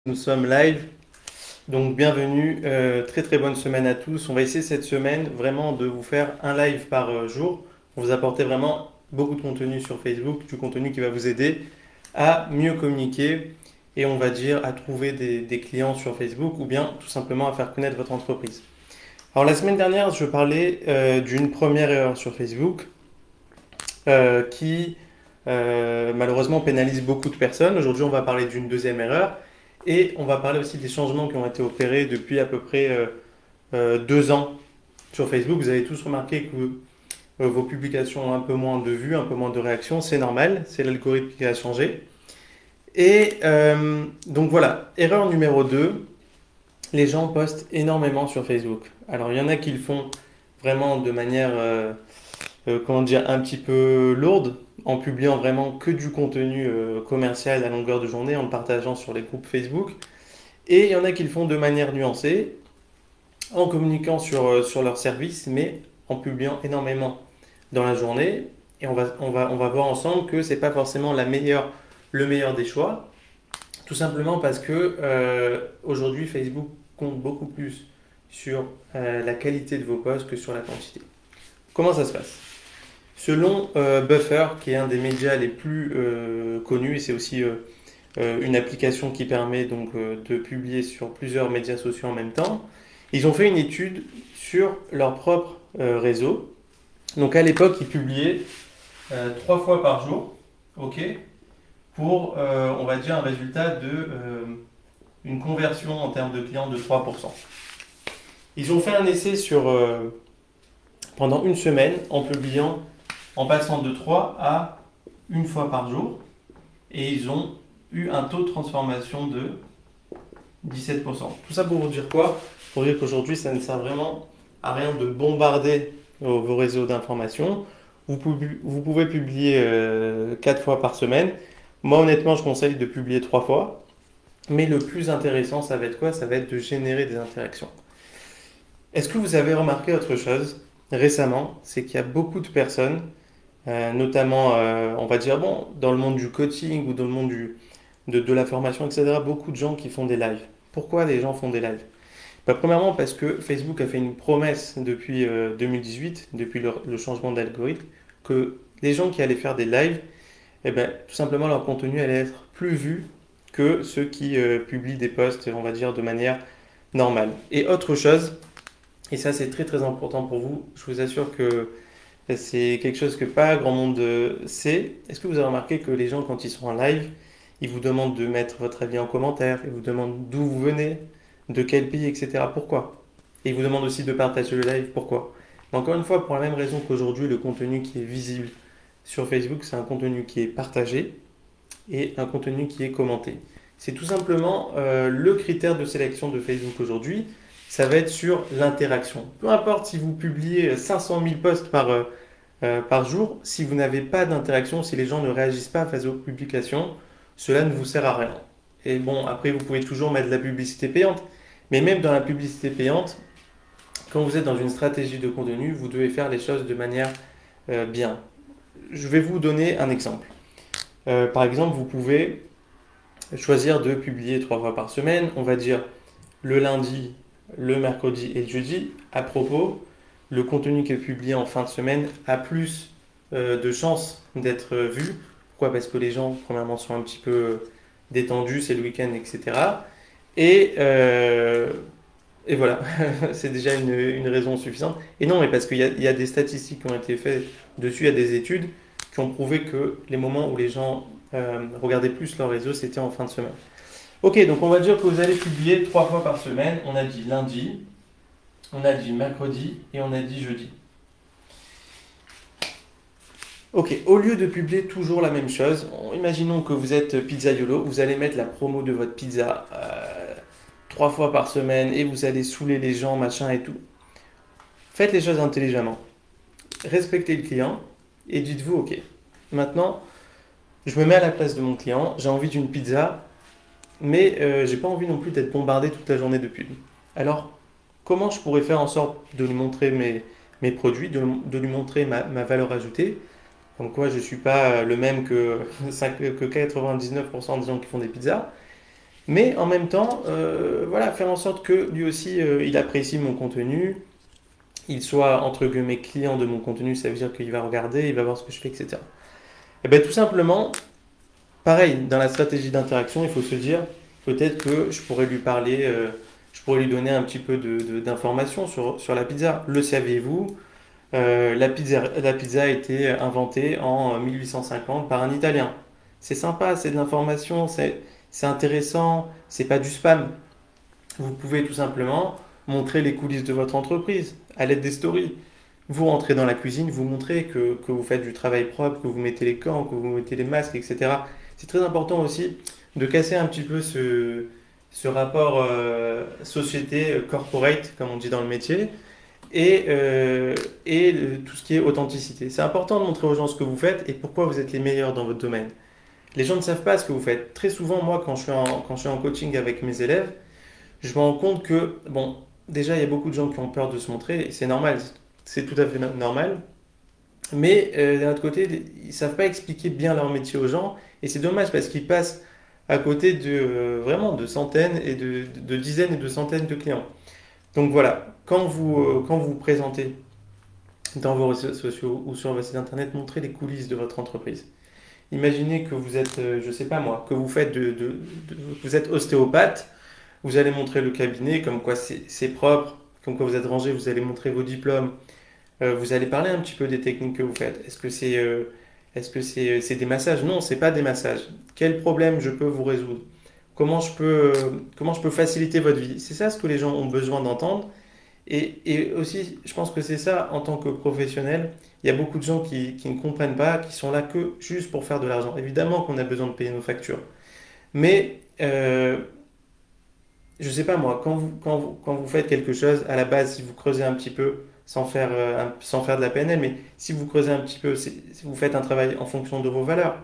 Nous sommes live, donc bienvenue, très très bonne semaine à tous. On va essayer cette semaine vraiment de vous faire un live par jour pour vous apporter vraiment beaucoup de contenu sur Facebook, du contenu qui va vous aider à mieux communiquer et on va dire à trouver des clients sur Facebook ou bien tout simplement à faire connaître votre entreprise. Alors la semaine dernière, je parlais d'une première erreur sur Facebook qui malheureusement pénalise beaucoup de personnes. Aujourd'hui, on va parler d'une deuxième erreur et on va parler aussi des changements qui ont été opérés depuis à peu près 2 ans sur Facebook. Vous avez tous remarqué que vos publications ont un peu moins de vues, un peu moins de réactions. C'est normal, c'est l'algorithme qui a changé. Et donc voilà, erreur numéro 2, les gens postent énormément sur Facebook. Alors il y en a qui le font vraiment de manière comment dire, un petit peu lourde, en publiant vraiment que du contenu commercial à longueur de journée, en le partageant sur les groupes Facebook. Et il y en a qui le font de manière nuancée, en communiquant sur leurs services, mais en publiant énormément dans la journée. Et on va voir ensemble que c'est pas forcément le meilleur des choix, tout simplement parce que aujourd'hui Facebook compte beaucoup plus sur la qualité de vos posts que sur la quantité. Comment ça se passe? Selon Buffer, qui est un des médias les plus connus, et c'est aussi une application qui permet donc de publier sur plusieurs médias sociaux en même temps, ils ont fait une étude sur leur propre réseau. Donc à l'époque, ils publiaient 3 fois par jour, ok, pour on va dire un résultat de une conversion en termes de clients de 3%. Ils ont fait un essai pendant une semaine en publiant en passant de 3 à une fois par jour. Et ils ont eu un taux de transformation de 17%. Tout ça pour vous dire quoi? Pour dire qu'aujourd'hui, ça ne sert vraiment à rien de bombarder vos réseaux d'information. Vous pouvez publier 4 fois par semaine. Moi, honnêtement, je conseille de publier 3 fois. Mais le plus intéressant, ça va être quoi? Ça va être de générer des interactions. Est-ce que vous avez remarqué autre chose récemment? C'est qu'il y a beaucoup de personnes notamment, on va dire, bon, dans le monde du coaching ou dans le monde de la formation, etc., beaucoup de gens qui font des lives. Pourquoi les gens font des lives? Bah, premièrement, parce que Facebook a fait une promesse depuis 2018, depuis le changement d'algorithme, que les gens qui allaient faire des lives, eh ben, tout simplement, leur contenu allait être plus vu que ceux qui publient des posts, on va dire, de manière normale. Et autre chose, et ça c'est très très important pour vous, je vous assure que c'est quelque chose que pas grand monde sait. Est-ce que vous avez remarqué que les gens, quand ils sont en live, ils vous demandent de mettre votre avis en commentaire, ils vous demandent d'où vous venez, de quel pays, etc. Pourquoi? Et ils vous demandent aussi de partager le live. Pourquoi? Mais encore une fois, pour la même raison qu'aujourd'hui, le contenu qui est visible sur Facebook, c'est un contenu qui est partagé et un contenu qui est commenté. C'est tout simplement le critère de sélection de Facebook aujourd'hui. Ça va être sur l'interaction. Peu importe si vous publiez 500 000 posts par jour, si vous n'avez pas d'interaction, si les gens ne réagissent pas face aux publications, cela ne vous sert à rien. Et bon, après, vous pouvez toujours mettre de la publicité payante. Mais même dans la publicité payante, quand vous êtes dans une stratégie de contenu, vous devez faire les choses de manière bien. Je vais vous donner un exemple. Par exemple, vous pouvez choisir de publier 3 fois par semaine, on va dire le lundi, le mercredi et le jeudi. À propos, le contenu qui est publié en fin de semaine a plus de chances d'être vu. Pourquoi? Parce que les gens, premièrement, sont un petit peu détendus, c'est le week-end, etc. Et, euh, et voilà, c'est déjà une raison suffisante. Et non, mais parce qu'il y a des statistiques qui ont été faites dessus, il y a des études qui ont prouvé que les moments où les gens regardaient plus leur réseau, c'était en fin de semaine. Ok, donc on va dire que vous allez publier 3 fois par semaine. On a dit lundi, on a dit mercredi et on a dit jeudi. Ok, au lieu de publier toujours la même chose, imaginons que vous êtes pizzaiolo, vous allez mettre la promo de votre pizza 3 fois par semaine et vous allez saouler les gens, machin et tout. Faites les choses intelligemment. Respectez le client et dites-vous, ok, maintenant je me mets à la place de mon client, j'ai envie d'une pizza, mais j'ai pas envie non plus d'être bombardé toute la journée de pub. Alors, comment je pourrais faire en sorte de lui montrer mes produits, de lui montrer ma valeur ajoutée, comme quoi je ne suis pas le même que 99% des gens qui font des pizzas, Mais en même temps, voilà, faire en sorte que lui aussi, il apprécie mon contenu, il soit entre guillemets client de mon contenu, ça veut dire qu'il va regarder, il va voir ce que je fais, etc. Et bien tout simplement, pareil, dans la stratégie d'interaction, il faut se dire, peut-être que je pourrais lui parler, je pourrais lui donner un petit peu d'informations sur la pizza. Le saviez-vous? La pizza a été inventée en 1850 par un Italien. C'est sympa, c'est de l'information, c'est intéressant, c'est pas du spam. Vous pouvez tout simplement montrer les coulisses de votre entreprise à l'aide des stories. Vous rentrez dans la cuisine, vous montrez que vous faites du travail propre, que vous mettez les gants, que vous mettez les masques, etc. C'est très important aussi de casser un petit peu ce rapport société corporate, comme on dit dans le métier, et tout ce qui est authenticité. C'est important de montrer aux gens ce que vous faites et pourquoi vous êtes les meilleurs dans votre domaine. Les gens ne savent pas ce que vous faites. Très souvent, moi, quand je suis en coaching avec mes élèves, je me rends compte que, bon, déjà, il y a beaucoup de gens qui ont peur de se montrer, et c'est normal, c'est tout à fait normal. Mais d'un autre côté, ils ne savent pas expliquer bien leur métier aux gens, et c'est dommage parce qu'ils passent à côté de vraiment de centaines et de dizaines et de centaines de clients. Donc voilà, quand vous vous présentez dans vos réseaux sociaux ou sur votre site internet, montrez les coulisses de votre entreprise. Imaginez que vous êtes, je ne sais pas moi, que vous faites vous êtes ostéopathe. Vous allez montrer le cabinet, comme quoi c'est propre, comme quoi vous êtes rangé, vous allez montrer vos diplômes. Vous allez parler un petit peu des techniques que vous faites. Est-ce que c'est des massages? Non, c'est pas des massages. Quel problème je peux vous résoudre? Comment je peux faciliter votre vie? C'est ça ce que les gens ont besoin d'entendre. Et aussi, je pense que c'est ça en tant que professionnel. Il y a beaucoup de gens qui ne comprennent pas, qui sont là que juste pour faire de l'argent. Évidemment qu'on a besoin de payer nos factures. Mais je sais pas moi, quand vous faites quelque chose, à la base, si vous creusez un petit peu, sans faire de la PNL, mais si vous creusez un petit peu, si vous faites un travail en fonction de vos valeurs.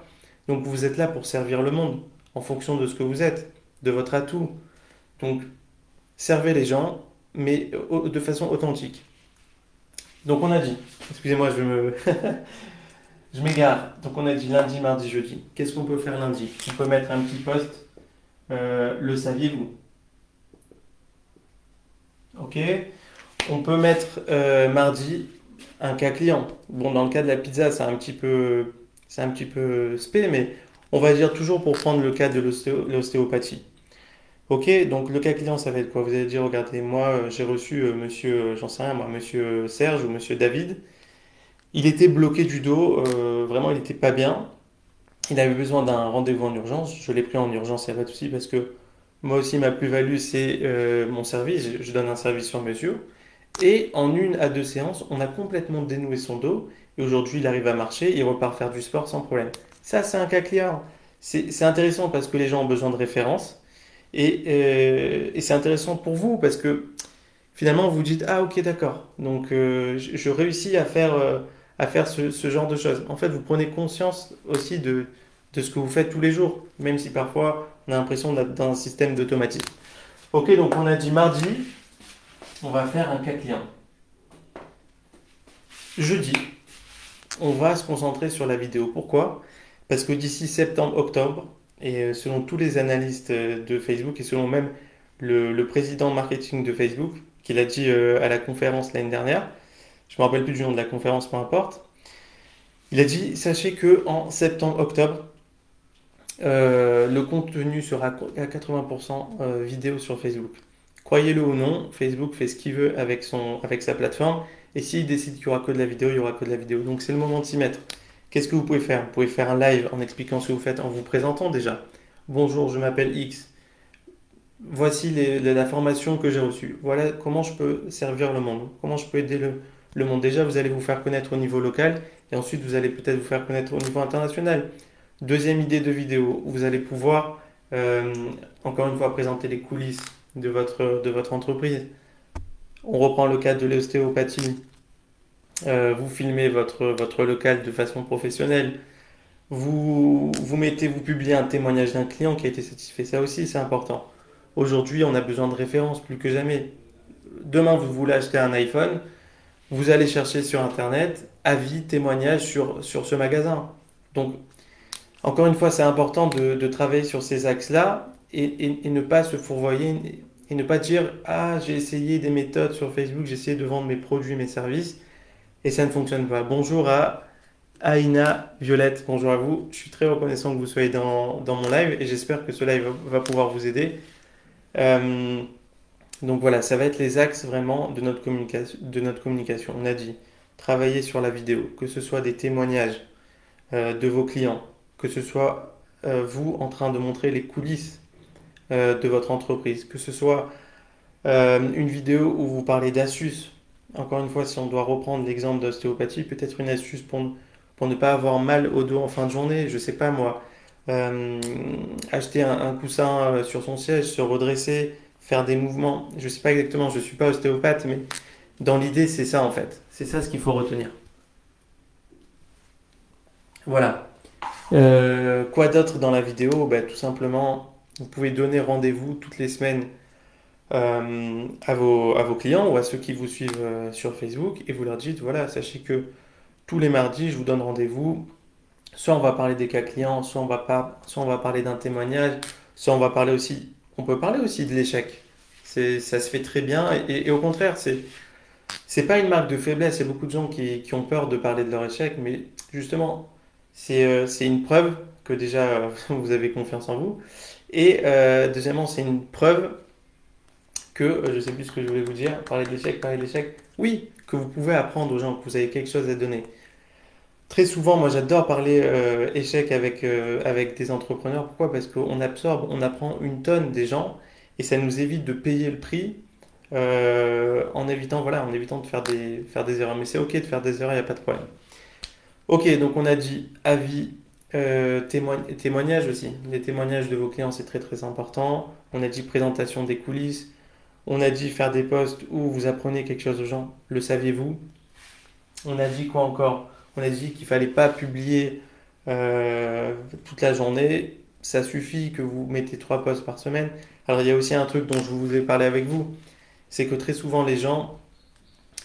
Donc vous êtes là pour servir le monde, en fonction de ce que vous êtes, de votre atout. Donc servez les gens, mais de façon authentique. Donc on a dit, excusez-moi, je m'égare. Donc on a dit lundi, mardi, jeudi. Qu'est-ce qu'on peut faire lundi? On peut mettre un petit post, le saviez-vous? Ok. On peut mettre mardi un cas client. Bon, dans le cas de la pizza, c'est un petit peu spé, mais on va dire toujours pour prendre le cas de l'ostéopathie. Ok, donc le cas client, ça va être quoi? Vous allez dire, regardez, moi, j'ai reçu monsieur, j'en sais rien, moi, monsieur Serge ou monsieur David. Il était bloqué du dos, vraiment, il n'était pas bien. Il avait besoin d'un rendez-vous en urgence. Je l'ai pris en urgence, il n'y a pas de souci, parce que moi aussi, ma plus-value, c'est mon service. Je donne un service sur mesure. Et en 1 à 2 séances, on a complètement dénoué son dos. Et aujourd'hui, il arrive à marcher, il repart faire du sport sans problème. Ça, c'est un cas client. C'est intéressant parce que les gens ont besoin de références. Et c'est intéressant pour vous parce que finalement, vous dites, ah ok, d'accord. Donc, je réussis à faire ce genre de choses. En fait, vous prenez conscience aussi de ce que vous faites tous les jours, même si parfois, on a l'impression d'être dans un système d'automatisme. Ok, donc on a dit mardi, on va faire un cas client. Jeudi, on va se concentrer sur la vidéo. Pourquoi? Parce que d'ici septembre-octobre, et selon tous les analystes de Facebook, et selon même le président marketing de Facebook, qui l'a dit à la conférence l'année dernière, je ne me rappelle plus du nom de la conférence, peu importe, il a dit, sachez que en septembre-octobre, le contenu sera à 80% vidéo sur Facebook. Croyez-le ou non, Facebook fait ce qu'il veut avec sa plateforme. Et s'il décide qu'il n'y aura que de la vidéo, il n'y aura que de la vidéo. Donc c'est le moment de s'y mettre. Qu'est-ce que vous pouvez faire? Vous pouvez faire un live en expliquant ce que vous faites, en vous présentant déjà. Bonjour, je m'appelle X. Voici la formation que j'ai reçue. Voilà comment je peux servir le monde. Comment je peux aider le monde. Déjà, vous allez vous faire connaître au niveau local. Et ensuite, vous allez peut-être vous faire connaître au niveau international. Deuxième idée de vidéo. Vous allez pouvoir, encore une fois, présenter les coulisses de votre entreprise. On reprend le cas de l'ostéopathie. Vous filmez votre local de façon professionnelle. Vous publiez un témoignage d'un client qui a été satisfait. Ça aussi, c'est important. Aujourd'hui, on a besoin de références plus que jamais. Demain, vous voulez acheter un iPhone. Vous allez chercher sur Internet avis, témoignages sur ce magasin. Donc, encore une fois, c'est important de travailler sur ces axes-là et ne pas se fourvoyer et ne pas dire ah, j'ai essayé des méthodes sur Facebook, j'ai essayé de vendre mes produits, mes services et ça ne fonctionne pas. Bonjour à Aïna Violette, bonjour à vous. Je suis très reconnaissant que vous soyez dans mon live et j'espère que ce live va pouvoir vous aider. Euh, donc voilà, ça va être les axes vraiment de notre communication. On a dit travailler sur la vidéo, que ce soit des témoignages de vos clients, que ce soit vous en train de montrer les coulisses de votre entreprise, que ce soit une vidéo où vous parlez d'astuces. Encore une fois, si on doit reprendre l'exemple d'ostéopathie, peut-être une astuce pour ne pas avoir mal au dos en fin de journée, je sais pas moi, acheter un coussin sur son siège, se redresser, faire des mouvements. Je sais pas exactement, je suis pas ostéopathe, mais dans l'idée, c'est ça en fait. C'est ça ce qu'il faut retenir. Voilà. Quoi d'autre dans la vidéo? Bah, tout simplement, vous pouvez donner rendez-vous toutes les semaines à vos clients ou à ceux qui vous suivent sur Facebook et vous leur dites, voilà, sachez que tous les mardis, je vous donne rendez-vous. Soit on va parler des cas clients, soit on va parler d'un témoignage, soit on peut parler aussi de l'échec. Ça se fait très bien et au contraire, c'est pas une marque de faiblesse. Il y a beaucoup de gens qui ont peur de parler de leur échec, mais justement, c'est une preuve que déjà vous avez confiance en vous. Et deuxièmement, c'est une preuve que, je sais plus ce que je voulais vous dire, parler d'échec, oui, que vous pouvez apprendre aux gens, que vous avez quelque chose à donner. Très souvent, moi j'adore parler échec avec des entrepreneurs. Pourquoi? Parce qu'on absorbe, on apprend une tonne des gens et ça nous évite de payer le prix en évitant de faire des erreurs. Mais c'est ok de faire des erreurs, il n'y a pas de problème. Ok, donc on a dit avis, témoignages aussi. Les témoignages de vos clients, c'est très très important. On a dit présentation des coulisses. On a dit faire des posts où vous apprenez quelque chose aux gens. Le saviez-vous? On a dit quoi encore? On a dit qu'il fallait pas publier euh, toute la journée. Ça suffit que vous mettez 3 posts par semaine. Alors il y a aussi un truc dont je vous ai parlé avec vous. C'est que très souvent les gens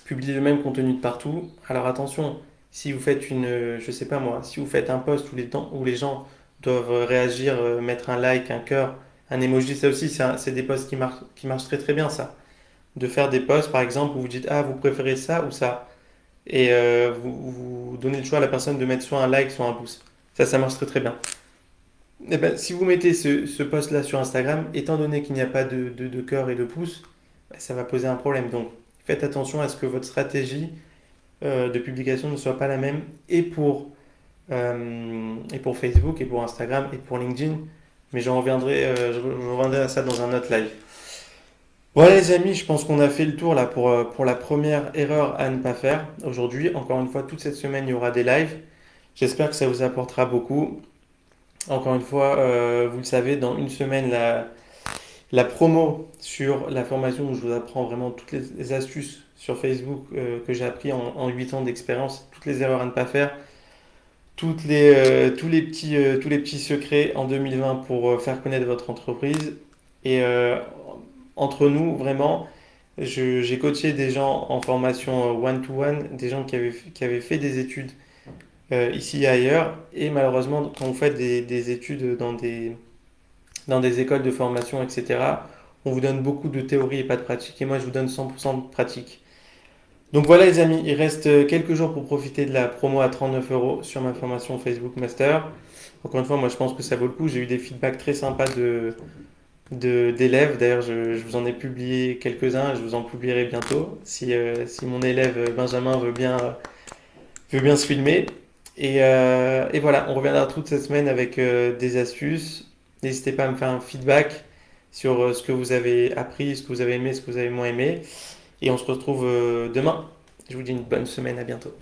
publient le même contenu de partout. Alors attention, si vous faites je sais pas moi, si vous faites un post où les gens doivent réagir, mettre un like, un cœur, un emoji, ça aussi, c'est des posts qui marchent très très bien, ça. De faire des posts, par exemple, où vous dites, ah, vous préférez ça ou ça. Et vous donnez le choix à la personne de mettre soit un like, soit un pouce. Ça marche très très bien. Eh ben, si vous mettez ce post-là sur Instagram, étant donné qu'il n'y a pas de cœur et de pouce, ben, ça va poser un problème. Donc, faites attention à ce que votre stratégie de publication ne soit pas la même et pour Facebook, et pour Instagram, et pour LinkedIn. Mais je reviendrai à ça dans un autre live. Voilà les amis, je pense qu'on a fait le tour là pour la première erreur à ne pas faire aujourd'hui. Encore une fois, toute cette semaine, il y aura des lives. J'espère que ça vous apportera beaucoup. Encore une fois, vous le savez, dans une semaine, la promo sur la formation où je vous apprends vraiment toutes les astuces sur Facebook que j'ai appris en 8 ans d'expérience, toutes les erreurs à ne pas faire, tous les petits secrets en 2020 pour faire connaître votre entreprise. Et entre nous, vraiment, j'ai coaché des gens en formation one-to-one, des gens qui avaient fait des études ici et ailleurs. Et malheureusement, quand vous faites des études dans des écoles de formation, etc., on vous donne beaucoup de théorie et pas de pratique. Et moi, je vous donne 100% de pratique. Donc voilà les amis, il reste quelques jours pour profiter de la promo à 39 € sur ma formation Facebook Master. Encore une fois, moi je pense que ça vaut le coup. J'ai eu des feedbacks très sympas d'élèves. D'ailleurs, je vous en ai publié quelques-uns et je vous en publierai bientôt si mon élève Benjamin veut bien se filmer. Et voilà, on reviendra toute cette semaine avec des astuces. N'hésitez pas à me faire un feedback sur ce que vous avez appris, ce que vous avez aimé, ce que vous avez moins aimé. Et on se retrouve demain. Je vous dis une bonne semaine, à bientôt.